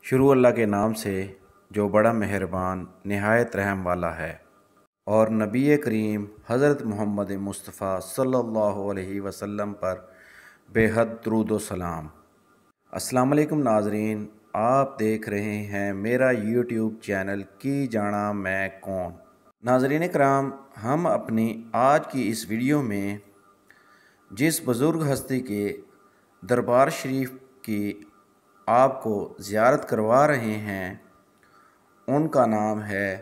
شروع اللہ کے نام سے جو بڑا مہربان نہایت رحم والا ہے، اور نبی کریم حضرت محمد مصطفیٰ صلی اللہ علیہ وسلم پر بے حد درود و سلام۔ السلام علیکم ناظرین، آپ دیکھ رہے ہیں میرا یوٹیوب چینل کی جانا میں کون۔ ناظرین کرام، ہم اپنی آج کی اس ویڈیو میں جس بزرگ ہستی کے دربار شریف کی آپ کو زیارت کروا رہے ہیں ان کا نام ہے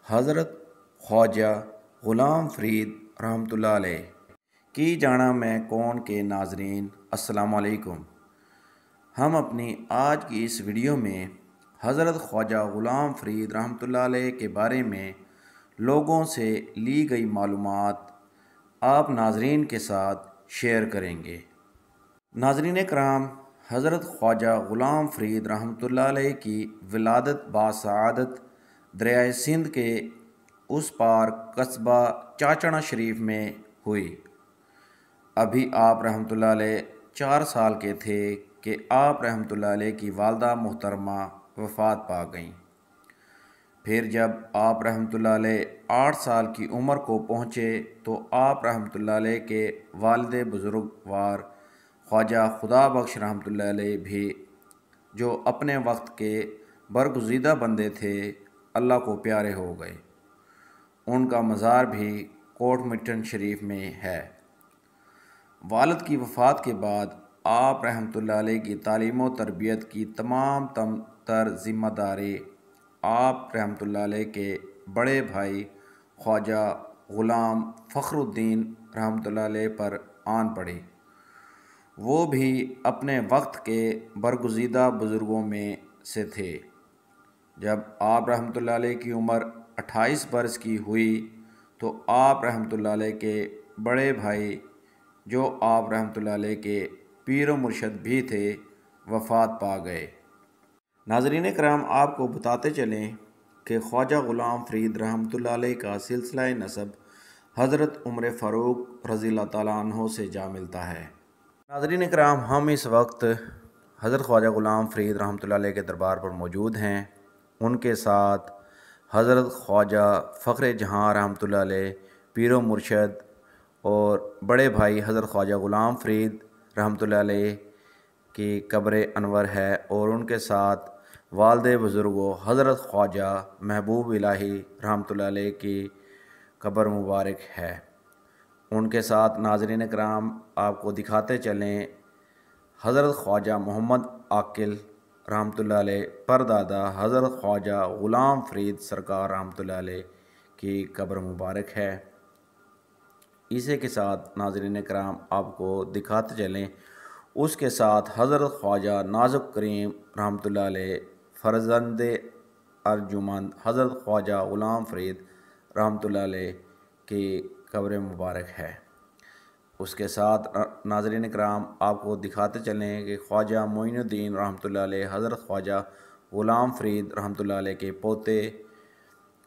حضرت خواجہ غلام فرید رحمۃ اللہ علیہ۔ کی جانا میں کون کے ناظرین السلام علیکم۔ ہم اپنی آج کی اس ویڈیو میں حضرت خواجہ غلام فرید رحمۃ اللہ علیہ کے بارے میں لوگوں سے لی گئی معلومات آپ ناظرین کے ساتھ شیئر کریں گے۔ ناظرین کرام، حضرت خواجہ غلام فرید رحمۃ اللہ علیہ کی ولادت باسعادت دریائے سندھ کے اس پار قصبہ چاچڑا شریف میں ہوئی۔ ابھی آپ رحمۃ اللہ علیہ 4 سال کے تھے کہ آپ رحمۃ اللہ علیہ کی والدہ محترمہ وفات پا گئیں۔ پھر جب آپ رحمۃ اللہ علیہ 8 سال کی عمر کو پہنچے تو آپ رحمۃ اللہ علیہ کے والد بزرگوار خواجہ خدا بخش رحمۃ اللہ علیہ بھی جو اپنے وقت کے برگزیدہ بندے تھے اللہ کو پیارے ہو گئے۔ ان کا مزار بھی کوٹ مٹن شریف میں ہے۔ والد کی وفات کے بعد آپ رحمۃ اللہ علیہ کی تعلیم و تربیت کی تمام تر ذمہ داری آپ رحمۃ اللہ علیہ کے بڑے بھائی خواجہ غلام فخر الدین رحمۃ اللہ علیہ پر آن پڑی۔ وہ بھی اپنے وقت کے برگزیدہ بزرگوں میں سے تھے۔ جب آپ رحمۃ اللہ علیہ کی عمر 28 برس کی ہوئی تو آپ رحمۃ اللہ علیہ کے بڑے بھائی جو آپ رحمۃ اللہ علیہ کے پیر و مرشد بھی تھے وفات پا گئے۔ ناظرین کرام، آپ کو بتاتے چلیں کہ خواجہ غلام فرید رحمۃ اللہ علیہ کا سلسلہ نسب حضرت عمر فاروق رضی اللہ تعالیٰ عنہ سے جا ملتا ہے۔ ناظرین کرام، ہم اس وقت حضرت خواجہ غلام فرید رحمۃ اللہ علیہ کے دربار پر موجود ہیں۔ ان کے ساتھ حضرت خواجہ فخر جہاں رحمۃ اللہ علیہ پیر و مرشد اور بڑے بھائی حضرت خواجہ غلام فرید رحمۃ اللہ علیہ کی قبر انور ہے، اور ان کے ساتھ والد بزرگوں حضرت خواجہ محبوب الہی رحمۃ اللہ علیہ کی قبر مبارک ہے۔ ان کے ساتھ ناظرین کرام آپ کو دکھاتے چلیں حضرت خواجہ محمد عاقل رحمۃ اللہ علیہ پردادا حضرت خواجہ غلام فرید سرکار رحمۃ اللہ علیہ کی قبر مبارک ہے۔ اسی کے ساتھ ناظرین کرام آپ کو دکھاتے چلیں اس کے ساتھ حضرت خواجہ نازک کریم رحمۃ اللہ علیہ فرزند ارجمند حضرت خواجہ غلام فرید رحمۃ اللہ علیہ کی قبر مبارک ہے۔ اس کے ساتھ ناظرین کرام آپ کو دکھاتے چلیں کہ خواجہ معین الدین رحمۃ اللہ علیہ حضرت خواجہ غلام فرید رحمۃ اللہ علیہ کے پوتے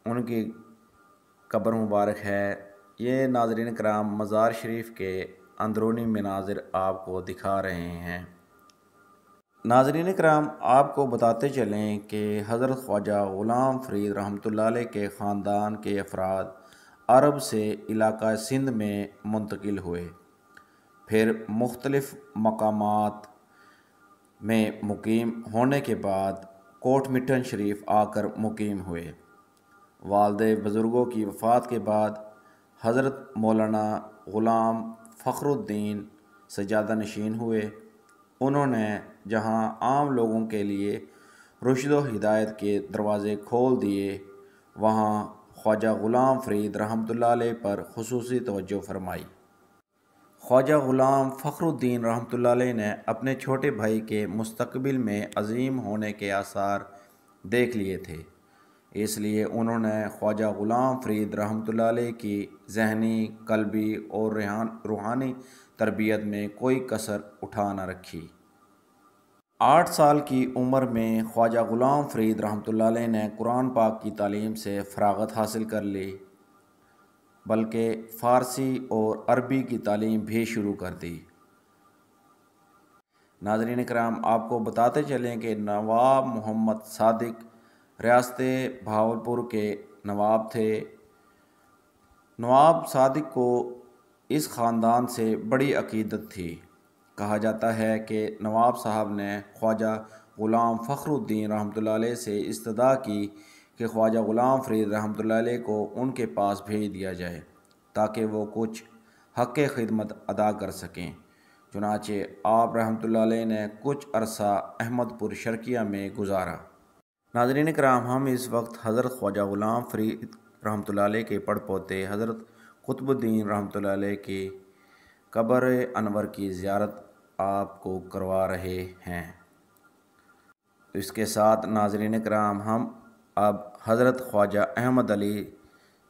ان کی قبر مبارک ہے۔ یہ ناظرین کرام مزار شریف کے اندرونی مناظر آپ کو دکھا رہے ہیں۔ ناظرین کرام آپ کو بتاتے چلیں کہ حضرت خواجہ غلام فرید رحمۃ اللہ علیہ کے خاندان کے افراد عرب سے علاقہ سندھ میں منتقل ہوئے، پھر مختلف مقامات میں مقیم ہونے کے بعد کوٹ مٹن شریف آ کر مقیم ہوئے۔ والد بزرگوں کی وفات کے بعد حضرت مولانا غلام فخر الدین سجادہ نشین ہوئے۔ انہوں نے جہاں عام لوگوں کے لیے رشد و ہدایت کے دروازے کھول دیے، وہاں خواجہ غلام فرید رحمۃ اللہ علیہ پر خصوصی توجہ فرمائی۔ خواجہ غلام فخر الدین رحمۃ اللہ علیہ نے اپنے چھوٹے بھائی کے مستقبل میں عظیم ہونے کے آثار دیکھ لیے تھے، اس لیے انہوں نے خواجہ غلام فرید رحمۃ اللہ علیہ کی ذہنی، قلبی اور روحانی تربیت میں کوئی کسر اٹھا نہ رکھی۔ 8 سال کی عمر میں خواجہ غلام فرید رحمۃ اللہ علیہ نے قرآن پاک کی تعلیم سے فراغت حاصل کر لی، بلکہ فارسی اور عربی کی تعلیم بھی شروع کر دی۔ ناظرین کرام، آپ کو بتاتے چلیں کہ نواب محمد صادق ریاست بھاولپور کے نواب تھے۔ نواب صادق کو اس خاندان سے بڑی عقیدت تھی۔ کہا جاتا ہے کہ نواب صاحب نے خواجہ غلام فخر الدین رحمۃ اللہ علیہ سے استدعا کی کہ خواجہ غلام فرید رحمۃ اللہ علیہ کو ان کے پاس بھیج دیا جائے تاکہ وہ کچھ حق خدمت ادا کر سکیں۔ چنانچہ آپ رحمۃ اللہ علیہ نے کچھ عرصہ احمد پور شرقیہ میں گزارا۔ ناظرین کرام، ہم اس وقت حضرت خواجہ غلام فرید رحمۃ اللہ علیہ کے پڑ پوتے حضرت قطب الدین رحمۃ اللہ علیہ کی قبر انور کی زیارت آپ کو کروا رہے ہیں۔ اس کے ساتھ ناظرین کرام، ہم اب حضرت خواجہ احمد علی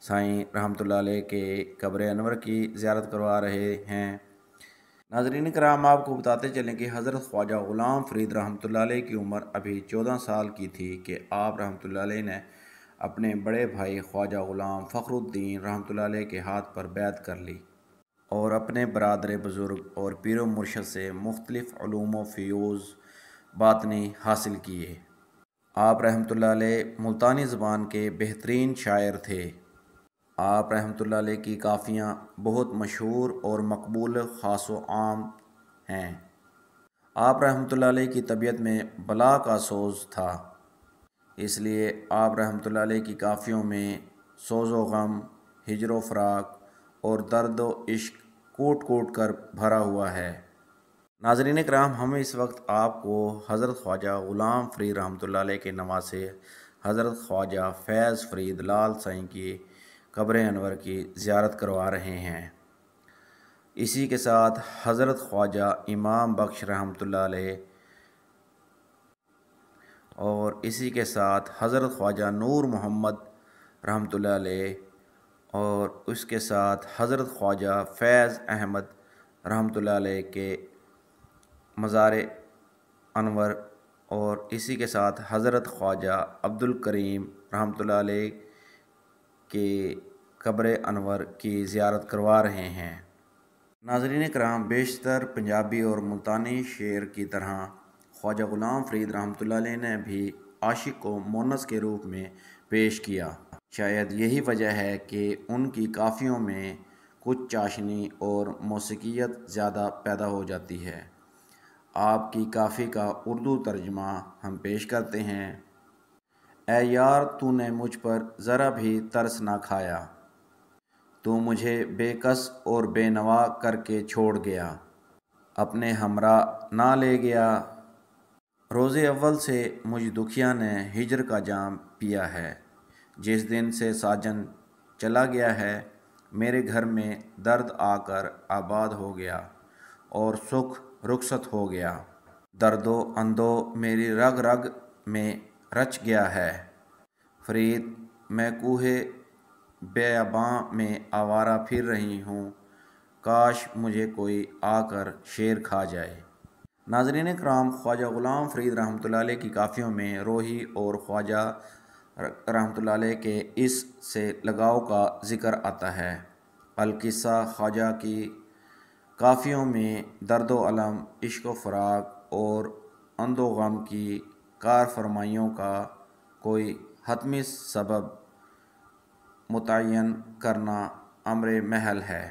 سائیں رحمۃ اللہ علیہ کے قبر انور کی زیارت کروا رہے ہیں۔ ناظرین کرام، آپ کو بتاتے چلیں کہ حضرت خواجہ غلام فرید رحمۃ اللہ علیہ کی عمر ابھی 14 سال کی تھی کہ آپ رحمۃ اللہ علیہ نے اپنے بڑے بھائی خواجہ غلام فخر الدین رحمۃ اللہ علیہ کے ہاتھ پر بیعت کر لی اور اپنے برادر بزرگ اور پیر و مرشد سے مختلف علوم و فیوز باطنی حاصل کیے۔ آپ رحمۃ اللہ علیہ ملتانی زبان کے بہترین شاعر تھے۔ آپ رحمۃ اللہ علیہ کی کافیاں بہت مشہور اور مقبول خاص و عام ہیں۔ آپ رحمۃ اللہ علیہ کی طبیعت میں بلا کا سوز تھا، اس لیے آپ رحمۃ اللہ علیہ کی کافیوں میں سوز و غم، ہجر و فراق اور درد و عشق کوٹ کوٹ کر بھرا ہوا ہے۔ ناظرین کرام، ہم اس وقت آپ کو حضرت خواجہ غلام فرید رحمۃ اللہ علیہ کے نواسے حضرت خواجہ فیض فرید لال سائیں کی قبر انور کی زیارت کروا رہے ہیں۔ اسی کے ساتھ حضرت خواجہ امام بخش رحمۃ اللہ علیہ اور اسی کے ساتھ حضرت خواجہ نور محمد رحمۃ اللہ علیہ اور اس کے ساتھ حضرت خواجہ فیض احمد رحمۃ اللہ علیہ کے مزار انور اور اسی کے ساتھ حضرت خواجہ عبد الکریم رحمۃ اللہ علیہ کے قبر انور کی زیارت کروا رہے ہیں۔ ناظرین کرام، بیشتر پنجابی اور ملتانی شعر کی طرح خواجہ غلام فرید رحمۃ اللہ علیہ نے بھی عاشق کو مونس کے روپ میں پیش کیا۔ شاید یہی وجہ ہے کہ ان کی کافیوں میں کچھ چاشنی اور موسیقیت زیادہ پیدا ہو جاتی ہے۔ آپ کی کافی کا اردو ترجمہ ہم پیش کرتے ہیں۔ اے یار، تو نے مجھ پر ذرا بھی ترس نہ کھایا، تو مجھے بے کس اور بے نوا کر کے چھوڑ گیا، اپنے ہمراہ نہ لے گیا۔ روز اول سے مجھ دکھیا نے ہجر کا جام پیا ہے، جس دن سے ساجن چلا گیا ہے، میرے گھر میں درد آ کر آباد ہو گیا اور سکھ رخصت ہو گیا۔ درد و اندو میری رگ رگ میں رچ گیا ہے۔ فرید، میں کوہ بیاباں میں آوارہ پھر رہی ہوں، کاش مجھے کوئی آ کر شیر کھا جائے۔ ناظرین کرام، خواجہ غلام فرید رحمۃ اللہ علیہ کی کافیوں میں روحی اور خواجہ رحمۃ اللہ علیہ کے اس سے لگاؤ کا ذکر آتا ہے۔ القصہ خواجہ کی کافیوں میں درد و الم، عشق و فراق اور اندو غم کی کار فرمائیوں کا کوئی حتمی سبب متعین کرنا امر محل ہے۔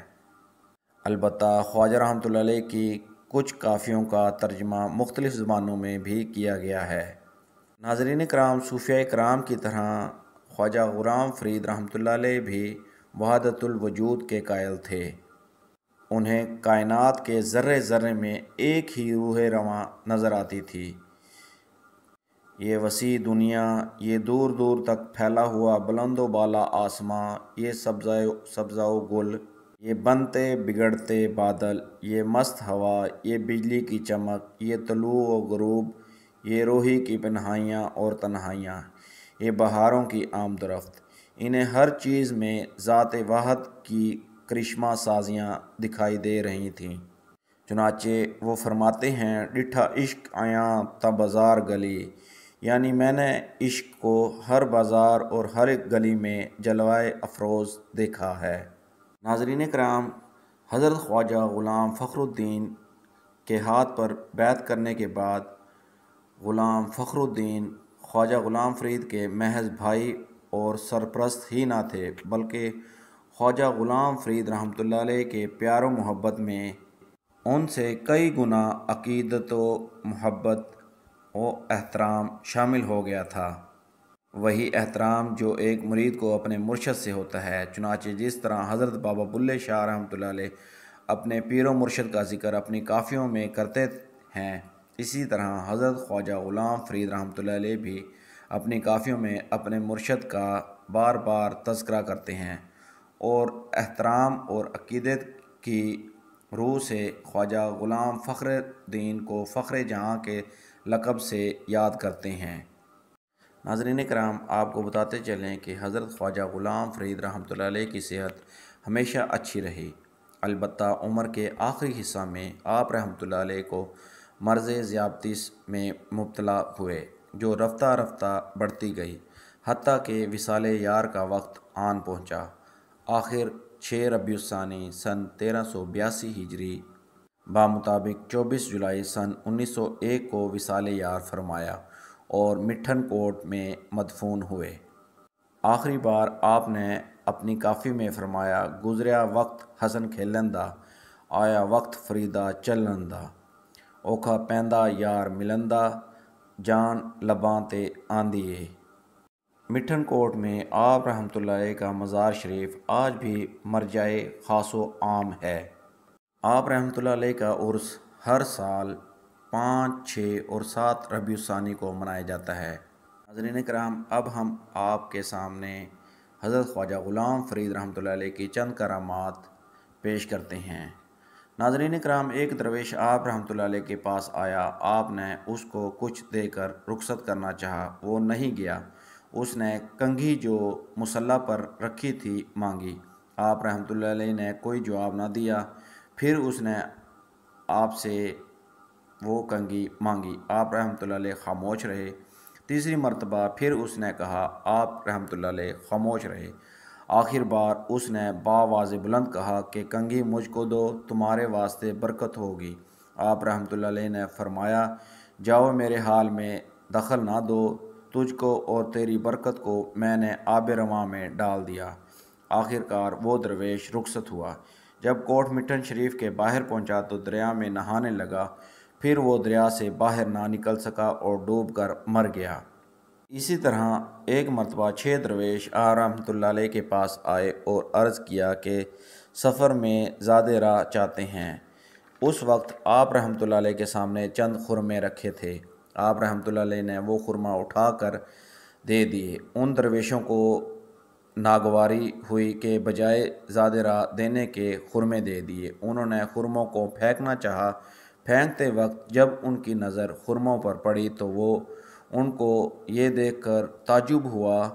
البتہ خواجہ رحمۃ اللہ علیہ کی کچھ کافیوں کا ترجمہ مختلف زبانوں میں بھی کیا گیا ہے۔ ناظرین کرام، صوفیاء کرام کی طرح خواجہ غلام فرید رحمۃ اللہ علیہ بھی وحدت الوجود کے قائل تھے۔ انہیں کائنات کے ذرے ذرے میں ایک ہی روح رواں نظر آتی تھی۔ یہ وسیع دنیا، یہ دور دور تک پھیلا ہوا بلند و بالا آسماں، یہ سبزہ و گل، یہ بنتے بگڑتے بادل، یہ مست ہوا، یہ بجلی کی چمک، یہ طلوع و غروب، یہ روحی کی پنہائیاں اور تنہائیاں، یہ بہاروں کی آمد و رفت، انہیں ہر چیز میں ذات واحد کی کرشمہ سازیاں دکھائی دے رہی تھیں۔ چنانچہ وہ فرماتے ہیں، ڈٹھا عشق آیاں تا بازار گلی، یعنی میں نے عشق کو ہر بازار اور ہر ایک گلی میں جلوائے افروز دیکھا ہے۔ ناظرین کرام، حضرت خواجہ غلام فخر الدین کے ہاتھ پر بیعت کرنے کے بعد غلام فخر الدین خواجہ غلام فرید کے محض بھائی اور سرپرست ہی نہ تھے، بلکہ خواجہ غلام فرید رحمۃ اللہ علیہ کے پیار و محبت میں ان سے کئی گنا عقیدت و محبت و احترام شامل ہو گیا تھا۔ وہی احترام جو ایک مرید کو اپنے مرشد سے ہوتا ہے۔ چنانچہ جس طرح حضرت بابا بلے شاہ رحمۃ اللہ علیہ اپنے پیر و مرشد کا ذکر اپنی کافیوں میں کرتے ہیں، اسی طرح حضرت خواجہ غلام فرید رحمۃ اللہ علیہ بھی اپنی کافیوں میں اپنے مرشد کا بار بار تذکرہ کرتے ہیں اور احترام اور عقیدت کی روح سے خواجہ غلام فخر الدین کو فخر جہاں کے لقب سے یاد کرتے ہیں۔ ناظرین کرام، آپ کو بتاتے چلیں کہ حضرت خواجہ غلام فرید رحمۃ اللہ علیہ کی صحت ہمیشہ اچھی رہی، البتہ عمر کے آخری حصہ میں آپ رحمۃ اللہ علیہ کو مرض ذیابطیس میں مبتلا ہوئے، جو رفتہ رفتہ بڑھتی گئی، حتیٰ کہ وصال یار کا وقت آن پہنچا۔ آخر 6 ربیع الثانی سن 1382 ہجری بمطابق 24 جولائی سن 1901 کو وصال یار فرمایا اور مٹھن کوٹ میں مدفون ہوئے۔ آخری بار آپ نے اپنی کافی میں فرمایا، گزریا وقت حسن کھیلن دا، آیا وقت فریدا چلن دا، اوکھا پیندا یار ملن دا، جان لباں تے آندی اے۔ مٹھن کوٹ میں آپ رحمۃ اللہ علیہ کا مزار شریف آج بھی مرجع خاص و عام ہے۔ آپ رحمۃ اللہ علیہ کا عرس ہر سال 5، 6 اور 7 ربیع الثانی کو منایا جاتا ہے۔ ناظرین کرام، اب ہم آپ کے سامنے حضرت خواجہ غلام فرید رحمۃ اللہ علیہ کی چند کرامات پیش کرتے ہیں۔ ناظرین کرام، ایک درویش آپ رحمۃ اللہ علیہ کے پاس آیا، آپ نے اس کو کچھ دے کر رخصت کرنا چاہا، وہ نہیں گیا۔ اس نے کنگھی جو مصلی پر رکھی تھی مانگی، آپ رحمۃ اللہ علیہ نے کوئی جواب نہ دیا۔ پھر اس نے آپ سے وہ کنگھی مانگی، آپ رحمۃ اللہ علیہ خاموش رہے۔ تیسری مرتبہ پھر اس نے کہا، آپ رحمۃ اللہ علیہ خاموش رہے۔ آخر بار اس نے بآواز بلند کہا کہ کنگھی مجھ کو دو، تمہارے واسطے برکت ہوگی۔ آپ رحمۃ اللہ علیہ نے فرمایا، جاؤ، میرے حال میں دخل نہ دو، تجھ کو اور تیری برکت کو میں نے آب رواں میں ڈال دیا۔ آخر کار وہ درویش رخصت ہوا۔ جب کوٹ مٹھن شریف کے باہر پہنچا تو دریا میں نہانے لگا، پھر وہ دریا سے باہر نہ نکل سکا اور ڈوب کر مر گیا۔ اسی طرح ایک مرتبہ 6 درویش آپ رحمۃ اللہ علیہ کے پاس آئے اور عرض کیا کہ سفر میں زیادہ راہ چاہتے ہیں۔ اس وقت آپ رحمۃ اللہ علیہ کے سامنے چند خرمے رکھے تھے۔ آپ رحمۃ اللہ علیہ نے وہ خرما اٹھا کر دے دیے۔ ان درویشوں کو ناگواری ہوئی کہ بجائے زیادہ راہ دینے کے خرمے دے دیے۔ انہوں نے خرموں کو پھینکنا چاہا۔ پھینکتے وقت جب ان کی نظر خرموں پر پڑی تو وہ ان کو یہ دیکھ کر تعجب ہوا،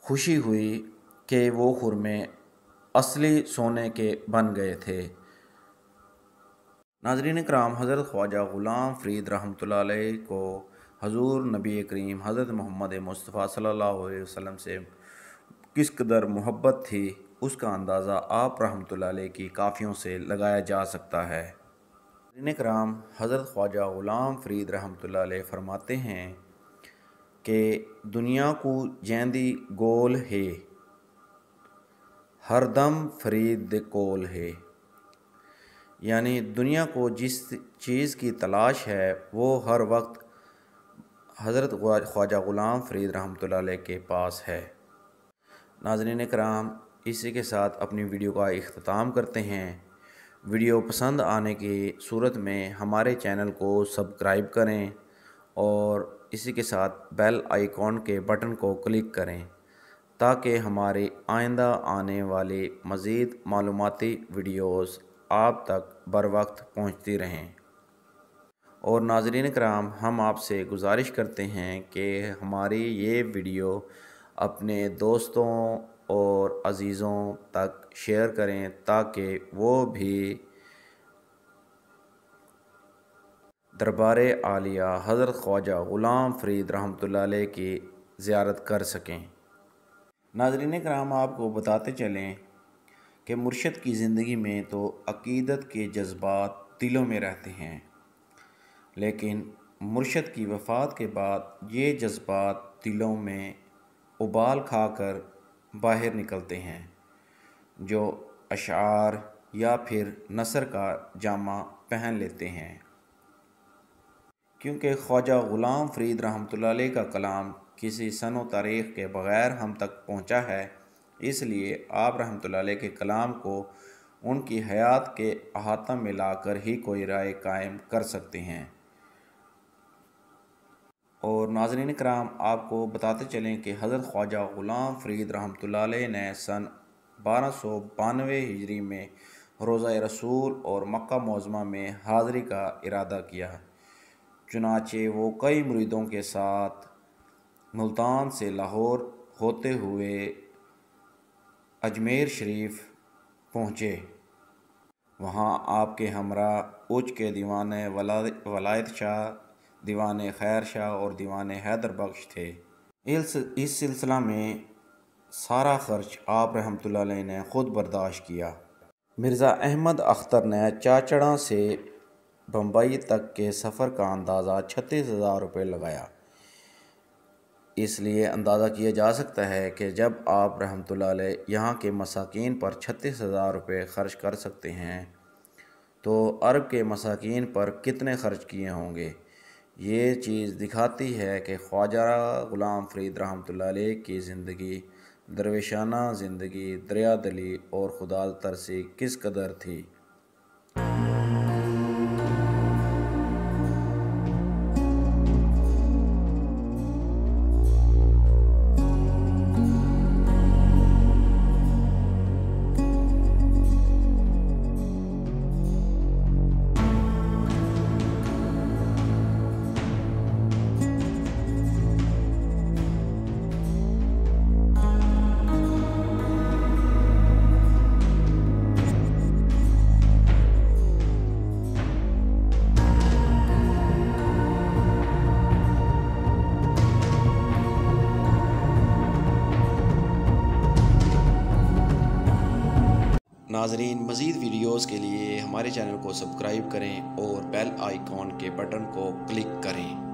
خوشی ہوئی کہ وہ خرمے اصلی سونے کے بن گئے تھے۔ ناظرین کرام، حضرت خواجہ غلام فرید رحمۃ اللہ علیہ کو حضور نبی کریم حضرت محمد مصطفیٰ صلی اللہ علیہ وسلم سے کس قدر محبت تھی، اس کا اندازہ آپ رحمۃ اللہ علیہ کی کافیوں سے لگایا جا سکتا ہے۔ ناظرین کرام، حضرت خواجہ غلام فرید رحمۃ اللہ علیہ فرماتے ہیں کہ دنیا کو جیندی گول ہے، ہر دم فرید دے کول ہے۔ یعنی دنیا کو جس چیز کی تلاش ہے وہ ہر وقت حضرت خواجہ غلام فرید رحمۃ اللہ علیہ کے پاس ہے۔ ناظرین کرام، اسی کے ساتھ اپنی ویڈیو کا اختتام کرتے ہیں۔ ویڈیو پسند آنے کی صورت میں ہمارے چینل کو سبسکرائب کریں اور اسی کے ساتھ بیل آئیکن کے بٹن کو کلک کریں تاکہ ہماری آئندہ آنے والی مزید معلوماتی ویڈیوز آپ تک بر وقت پہنچتی رہیں۔ اور ناظرین کرام، ہم آپ سے گزارش کرتے ہیں کہ ہماری یہ ویڈیو اپنے دوستوں اور عزیزوں تک شیئر کریں تاکہ وہ بھی دربار عالیہ حضرت خواجہ غلام فرید رحمۃ اللہ علیہ کی زیارت کر سکیں۔ ناظرین کرام، آپ کو بتاتے چلیں کہ مرشد کی زندگی میں تو عقیدت کے جذبات دلوں میں رہتے ہیں، لیکن مرشد کی وفات کے بعد یہ جذبات دلوں میں ابال کھا کر باہر نکلتے ہیں، جو اشعار یا پھر نثر کا جامہ پہن لیتے ہیں۔ کیونکہ خواجہ غلام فرید رحمۃ اللہ علیہ کا کلام کسی سن و تاریخ کے بغیر ہم تک پہنچا ہے، اس لیے آپ رحمۃ اللہ علیہ کے کلام کو ان کی حیات کے احاطہ میں لا کر ہی کوئی رائے قائم کر سکتے ہیں۔ اور ناظرین کرام، آپ کو بتاتے چلیں کہ حضرت خواجہ غلام فرید رحمۃ اللہ علیہ نے سن 1292 ہجری میں روضہ رسول اور مکہ معظمہ میں حاضری کا ارادہ کیا، چنانچہ وہ کئی مریدوں کے ساتھ ملتان سے لاہور ہوتے ہوئے اجمیر شریف پہنچے۔ وہاں آپ کے ہمراہ اوچ کے دیوان ولایت شاہ، دیوان خیر شاہ اور دیوان حیدر بخش تھے۔ اس سلسلہ میں سارا خرچ آپ رحمۃ اللہ علیہ نے خود برداشت کیا۔ مرزا احمد اختر نے چاچڑا سے بمبئی تک کے سفر کا اندازہ 36,000 روپے لگایا۔ اس لیے اندازہ کیا جا سکتا ہے کہ جب آپ رحمۃ اللہ علیہ یہاں کے مساکین پر 36,000 روپے خرچ کر سکتے ہیں تو عرب کے مساکین پر کتنے خرچ کیے ہوں گے۔ یہ چیز دکھاتی ہے کہ خواجہ غلام فرید رحمۃ اللہ علیہ کی زندگی، درویشانہ زندگی، دریا دلی اور خدا ترسی کس قدر تھی۔ ناظرین، مزید ویڈیوز کے لیے ہمارے چینل کو سبسکرائب کریں اور بیل آئیکن کے بٹن کو کلک کریں۔